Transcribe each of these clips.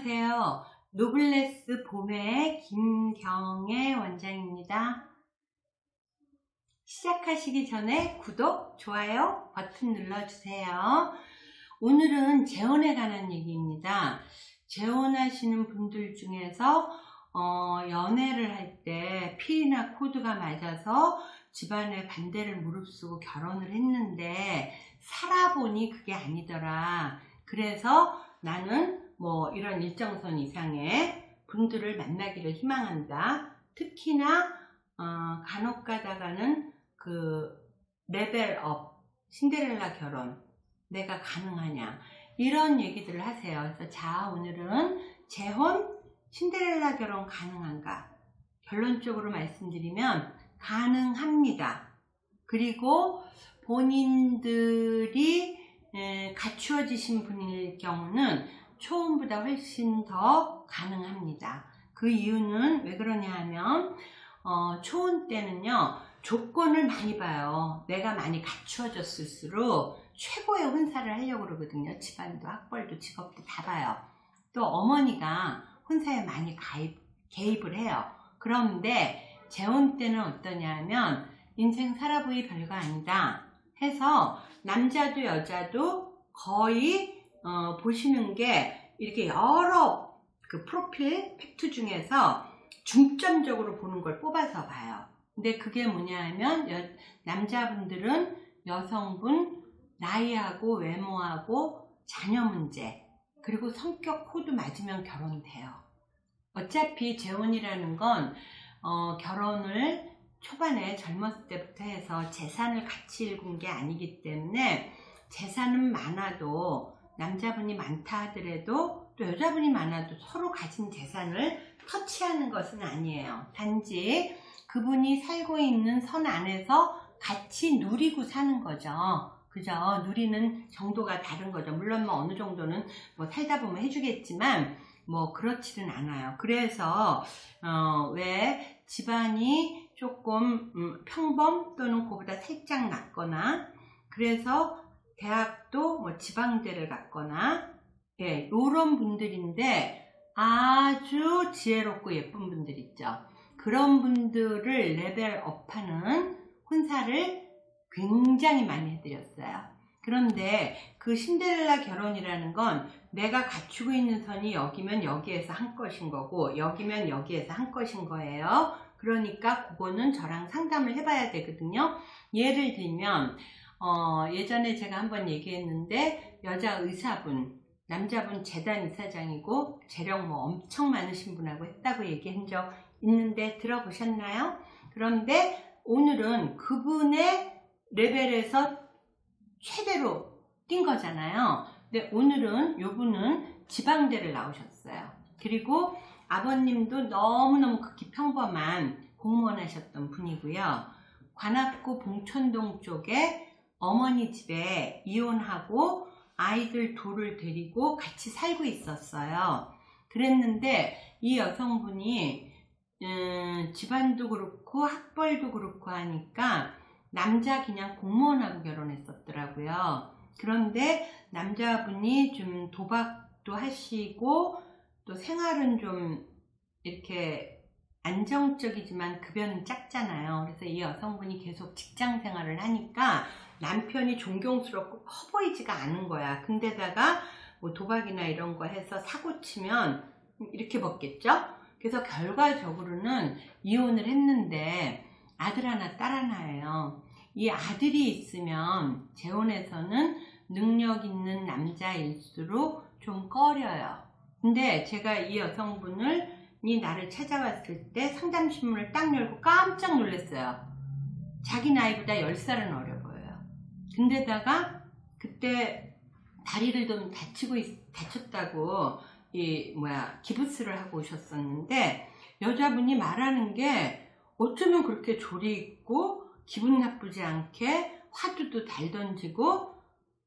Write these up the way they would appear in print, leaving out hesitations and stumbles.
안녕하세요. 노블레스 봄의 김경애 원장입니다. 시작하시기 전에 구독, 좋아요 버튼 눌러주세요. 오늘은 재혼에 관한 얘기입니다. 재혼하시는 분들 중에서 연애를 할 때 필이나 코드가 맞아서 집안의 반대를 무릅쓰고 결혼을 했는데 살아보니 그게 아니더라. 그래서 나는 이런 일정선 이상의 분들을 만나기를 희망한다. 특히나 간혹 가다가는 그 레벨업, 신데렐라 결혼 내가 가능하냐 이런 얘기들을 하세요. 그래서 자, 오늘은 재혼, 신데렐라 결혼 가능한가? 결론적으로 말씀드리면 가능합니다. 그리고 본인들이 갖추어지신 분일 경우는 초혼보다 훨씬 더 가능합니다. 그 이유는 왜 그러냐 하면 초혼 때는요 조건을 많이 봐요. 내가 많이 갖추어졌을수록 최고의 혼사를 하려고 그러거든요. 집안도 학벌도 직업도 다 봐요. 또 어머니가 혼사에 많이 개입을 해요. 그런데 재혼 때는 어떠냐 하면 인생 살아보기 별거 아니다 해서 남자도 여자도 거의 보시는 게 이렇게 여러 그 프로필 팩트 중에서 중점적으로 보는 걸 뽑아서 봐요. 근데 그게 뭐냐 하면 남자분들은 여성분 나이하고 외모하고 자녀 문제 그리고 성격 코드 맞으면 결혼돼요. 어차피 재혼이라는 건 결혼을 초반에 젊었을 때부터 해서 재산을 같이 일군 게 아니기 때문에 재산은 많아도 남자분이 많다 하더라도 또 여자분이 많아도 서로 가진 재산을 터치하는 것은 아니에요. 단지 그분이 살고 있는 선 안에서 같이 누리고 사는 거죠. 그죠? 누리는 정도가 다른 거죠. 물론 어느 정도는 살다 보면 해주겠지만 그렇지는 않아요. 그래서 왜 집안이 조금 평범 또는 그보다 살짝 낮거나 그래서 대학도 지방대를 갔거나 요런 분들인데 아주 지혜롭고 예쁜 분들 있죠. 그런 분들을 레벨업하는 혼사를 굉장히 많이 해드렸어요. 그런데 그 신데렐라 결혼이라는 건 내가 갖추고 있는 선이 여기면 여기에서 한 것인 거고 여기면 여기에서 한 것인 거예요. 그러니까 그거는 저랑 상담을 해봐야 되거든요. 예를 들면 예전에 제가 한번 얘기했는데 여자 의사분, 남자분 재단 이사장이고 재력 엄청 많으신 분하고 했다고 얘기한 적 있는데 들어보셨나요? 그런데 오늘은 그분의 레벨에서 최대로 뛴 거잖아요. 근데 오늘은 요분은 지방대를 나오셨어요. 그리고 아버님도 너무너무 극히 평범한 공무원 하셨던 분이고요. 관악구 봉천동 쪽에 어머니 집에 이혼하고 아이들 둘을 데리고 같이 살고 있었어요. 그랬는데 이 여성분이 집안도 그렇고 학벌도 그렇고 하니까 남자 그냥 공무원하고 결혼했었더라고요. 그런데 남자분이 좀 도박도 하시고 또 생활은 좀 이렇게 안정적이지만 급여는 작잖아요. 그래서 이 여성분이 계속 직장 생활을 하니까 남편이 존경스럽고 커 보이지가 않은 거야. 근데다가 도박이나 이런 거 해서 사고 치면 이렇게 먹겠죠? 그래서 결과적으로는 이혼을 했는데 아들 하나 딸 하나예요. 이 아들이 있으면 재혼에서는 능력 있는 남자일수록 좀 꺼려요. 근데 제가 이 여성분이 나를 찾아왔을 때 상담신문을 딱 열고 깜짝 놀랐어요. 자기 나이보다 10살은 어려 보여요. 근데다가 그때 다리를 좀 다쳤다고 기부스를 하고 오셨었는데 여자분이 말하는 게 어쩌면 그렇게 조리 있고 기분 나쁘지 않게 화두도 잘 던지고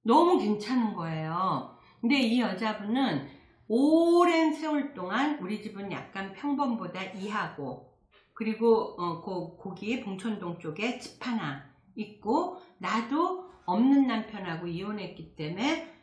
너무 괜찮은 거예요. 근데 이 여자분은 오랜 세월 동안 우리 집은 약간 평범보다 이하고 그리고 거기 봉천동 쪽에 집 하나 있고 나도 없는 남편하고 이혼했기 때문에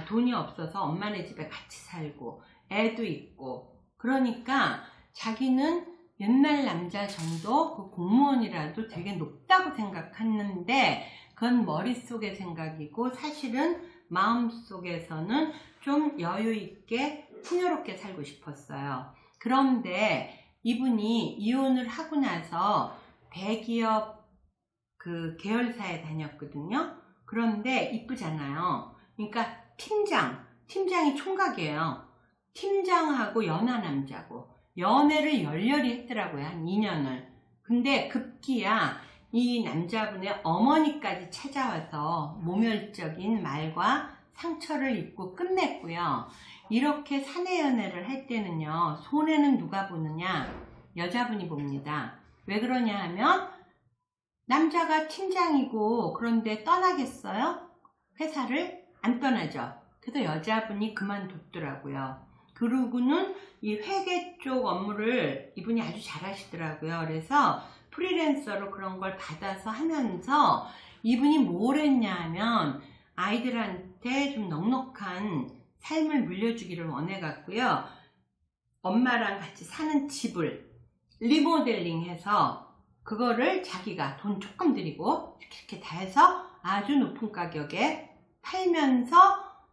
돈이 없어서 엄마네 집에 같이 살고 애도 있고, 그러니까 자기는 옛날 남자 정도 그 공무원이라도 되게 높다고 생각했는데 그건 머릿속의 생각이고 사실은 마음속에서는 좀 여유 있게 풍요롭게 살고 싶었어요. 그런데 이분이 이혼을 하고 나서 대기업 그 계열사에 다녔거든요. 그런데 이쁘잖아요. 그러니까 팀장이 총각이에요. 팀장하고 연하 남자고 연애를 열렬히 했더라고요. 한 2년을. 근데 급기야 이 남자분의 어머니까지 찾아와서 모멸적인 말과 상처를 입고 끝냈고요. 이렇게 사내 연애를 할 때는요, 손해는 누가 보느냐? 여자분이 봅니다. 왜 그러냐 하면 남자가 팀장이고 그런데 떠나겠어요? 회사를 안 떠나죠. 그래서 여자분이 그만뒀더라고요. 그러고는 이 회계 쪽 업무를 이분이 아주 잘하시더라고요. 그래서 프리랜서로 그런 걸 받아서 하면서 이분이 뭘 했냐 하면 아이들한테 좀 넉넉한 삶을 물려주기를 원해갖고요. 엄마랑 같이 사는 집을 리모델링 해서 그거를 자기가 돈 조금 들이고 이렇게 다 해서 아주 높은 가격에 팔면서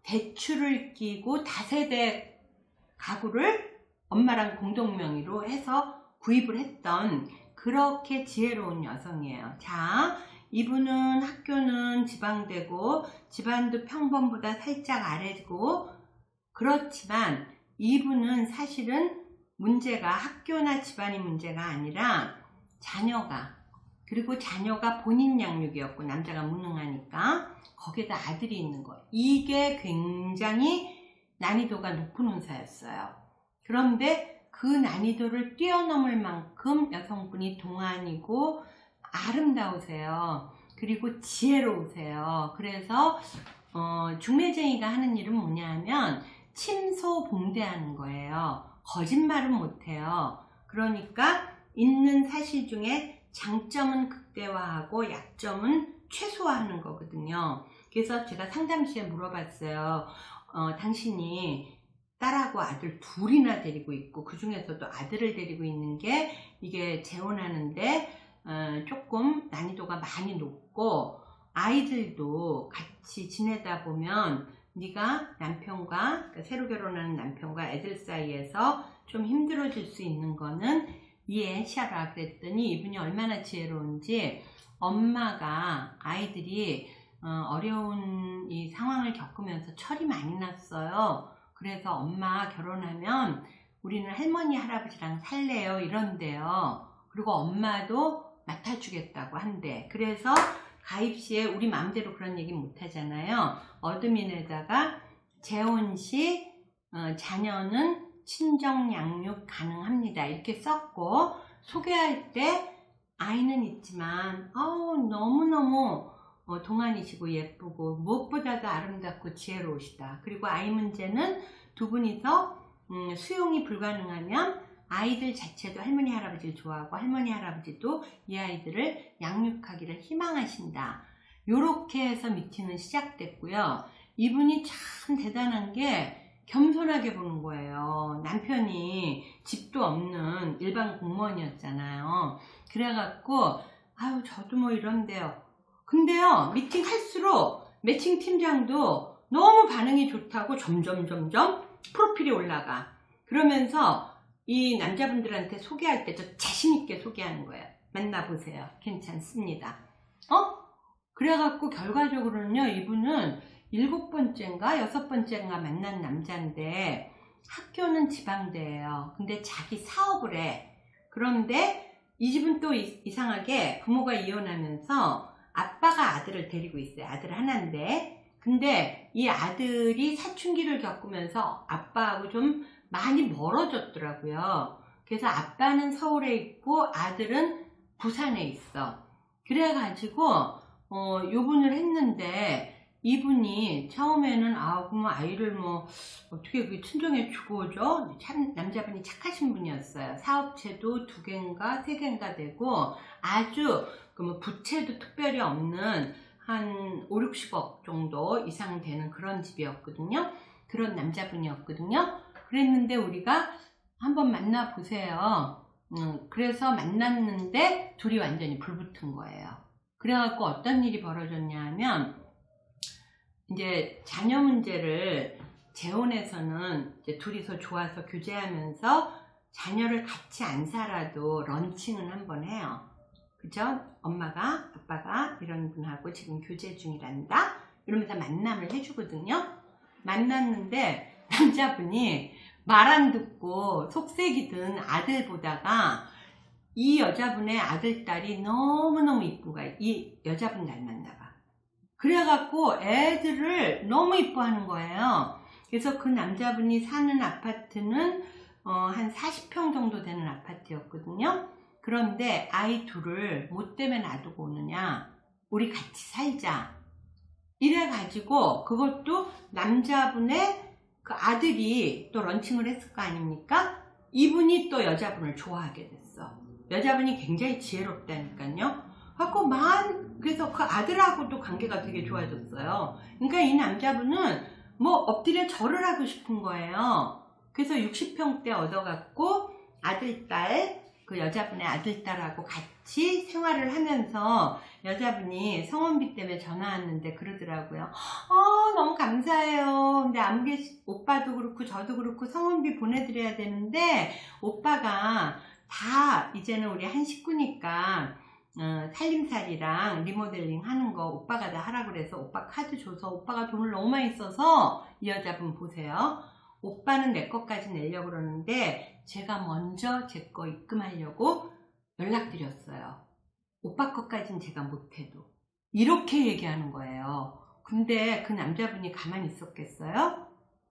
대출을 끼고 다세대 가구를 엄마랑 공동명의로 해서 구입을 했던 그렇게 지혜로운 여성이에요. 자, 이분은 학교는 지방대고 집안도 평범보다 살짝 아래고 그렇지만 이분은 사실은 문제가 학교나 집안이 문제가 아니라 그리고 자녀가 본인 양육이었고 남자가 무능하니까 거기에다 아들이 있는 거예요. 이게 굉장히 난이도가 높은 혼사였어요. 그런데 그 난이도를 뛰어넘을 만큼 여성분이 동안이고 아름다우세요. 그리고 지혜로우세요. 그래서 중매쟁이가 하는 일은 뭐냐 하면 침소봉대하는 거예요. 거짓말은 못해요. 그러니까 있는 사실 중에 장점은 극대화하고 약점은 최소화하는 거거든요. 그래서 제가 상담 시에 물어봤어요. 당신이 딸하고 아들 둘이나 데리고 있고 그 중에서도 아들을 데리고 있는 게 이게 재혼하는데 조금 난이도가 많이 높고 아이들도 같이 지내다 보면 네가 남편과 새로 결혼하는 남편과 애들 사이에서 좀 힘들어질 수 있는 거는 이해하라 그랬더니 이분이 얼마나 지혜로운지 엄마가 아이들이 어려운 이 상황을 겪으면서 철이 많이 났어요. 그래서 엄마 결혼하면 우리는 할머니 할아버지랑 살래요 이런데요. 그리고 엄마도 맡아주겠다고 한대. 그래서 가입시에 우리 마음대로 그런 얘기 못하잖아요. 어드민에다가 재혼 시 자녀는 친정 양육 가능합니다 이렇게 썼고 소개할 때 아이는 있지만 너무너무 동안이시고 예쁘고 무엇보다도 아름답고 지혜로우시다. 그리고 아이 문제는 두 분이서 수용이 불가능하면 아이들 자체도 할머니 할아버지를 좋아하고 할머니 할아버지도 이 아이들을 양육하기를 희망하신다. 요렇게 해서 미팅은 시작됐고요. 이분이 참 대단한 게 겸손하게 보는 거예요. 남편이 집도 없는 일반 공무원이었잖아요. 그래갖고 저도 뭐 이런데요. 근데요, 미팅 할수록 매칭 팀장도 너무 반응이 좋다고 점점 프로필이 올라가. 그러면서 이 남자분들한테 소개할 때 저 자신있게 소개하는 거예요. 만나보세요. 괜찮습니다. 그래갖고 결과적으로는요, 이분은 7번째인가 6번째인가 만난 남자인데 학교는 지방대예요. 근데 자기 사업을 해. 그런데 이 집은 또 이상하게 부모가 이혼하면서 아빠가 아들을 데리고 있어요. 아들 하나인데 근데 이 아들이 사춘기를 겪으면서 아빠하고 좀 많이 멀어졌더라고요. 그래서 아빠는 서울에 있고 아들은 부산에 있어. 그래가지고 요분을 했는데 이분이 처음에는 그럼 아이를 어떻게 그 친정에 주고 오죠? 참 남자분이 착하신 분이었어요. 사업체도 2개인가 3개인가 되고 아주 부채도 특별히 없는 한 5, 60억 정도 이상 되는 그런 집이었거든요. 그런 남자분이었거든요. 그랬는데 우리가 한번 만나보세요. 그래서 만났는데 둘이 완전히 불붙은 거예요. 그래갖고 어떤 일이 벌어졌냐 하면, 이제 자녀 문제를 재혼에서는 이제 둘이서 좋아서 교제하면서 자녀를 같이 안 살아도 런칭은 한번 해요. 그죠? 엄마가, 아빠가 이런 분하고 지금 교제 중이란다? 이러면서 만남을 해주거든요. 만났는데 남자분이 말 안 듣고 속색이든 아들 보다가 이 여자분의 아들, 딸이 너무너무 이쁜 거야. 이 여자분 닮았나 봐. 그래갖고 애들을 너무 이뻐하는 거예요. 그래서 그 남자분이 사는 아파트는 한 40평 정도 되는 아파트였거든요. 그런데 아이 둘을 뭐 때문에 놔두고 오느냐, 우리 같이 살자 이래가지고, 그것도 남자분의 그 아들이 또 런칭을 했을 거 아닙니까? 이분이 또 여자분을 좋아하게 됐어. 여자분이 굉장히 지혜롭다니까요. 그래서 그 아들하고도 관계가 되게 좋아졌어요. 그러니까 이 남자분은 뭐 엎드려 절을 하고 싶은 거예요. 그래서 60평대 얻어갖고 아들, 딸, 그 여자분의 아들, 딸하고 같이 생활을 하면서, 여자분이 성원비 때문에 전화 왔는데 그러더라고요. 너무 감사해요. 근데 오빠도 그렇고 저도 그렇고 성원비 보내드려야 되는데, 오빠가 다 이제는 우리 한 식구니까 살림살이랑 리모델링 하는 거 오빠가 다 하라고 그래서 오빠 카드 줘서, 오빠가 돈을 너무 많이 써서, 이 여자분 보세요. 오빠는 내 것까지 내려고 그러는데 제가 먼저 제 거 입금하려고 연락드렸어요. 오빠 것까지는 제가 못해도. 이렇게 얘기하는 거예요. 근데 그 남자분이 가만히 있었겠어요?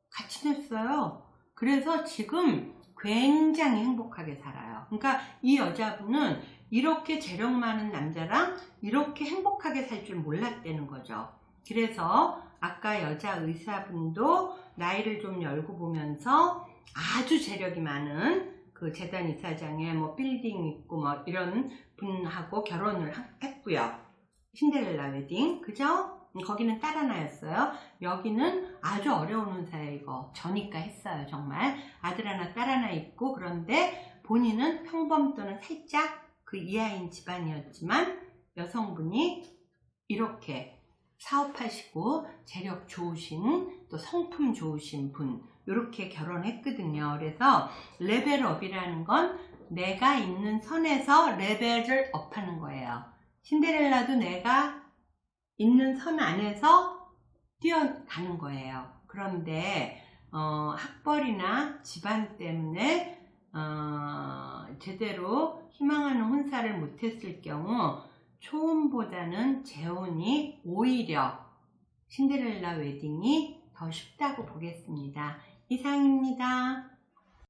같이 냈어요. 그래서 지금 굉장히 행복하게 살아요. 그러니까 이 여자분은 이렇게 재력 많은 남자랑 이렇게 행복하게 살 줄 몰랐다는 거죠. 그래서 아까 여자 의사분도 나이를 좀 열고 보면서 아주 재력이 많은 그 재단 이사장에 뭐 빌딩 있고 뭐 이런 분하고 결혼을 했고요. 신데렐라 웨딩, 그죠? 거기는 딸 하나였어요. 여기는 아주 어려운 회사에 이거 저니까 했어요. 정말 아들 하나 딸 하나 있고, 그런데 본인은 평범 또는 살짝 그 이하인 집안이었지만 여성분이 이렇게 사업하시고 재력 좋으신, 또 성품 좋으신 분, 이렇게 결혼했거든요. 그래서 레벨업이라는 건 내가 있는 선에서 레벨을 업하는 거예요. 신데렐라도 내가 있는 선 안에서 뛰어가는 거예요. 그런데 학벌이나 집안 때문에 제대로 희망하는 혼사를 못했을 경우 초혼보다는 재혼이 오히려 신데렐라 웨딩이 더 쉽다고 보겠습니다. 이상입니다.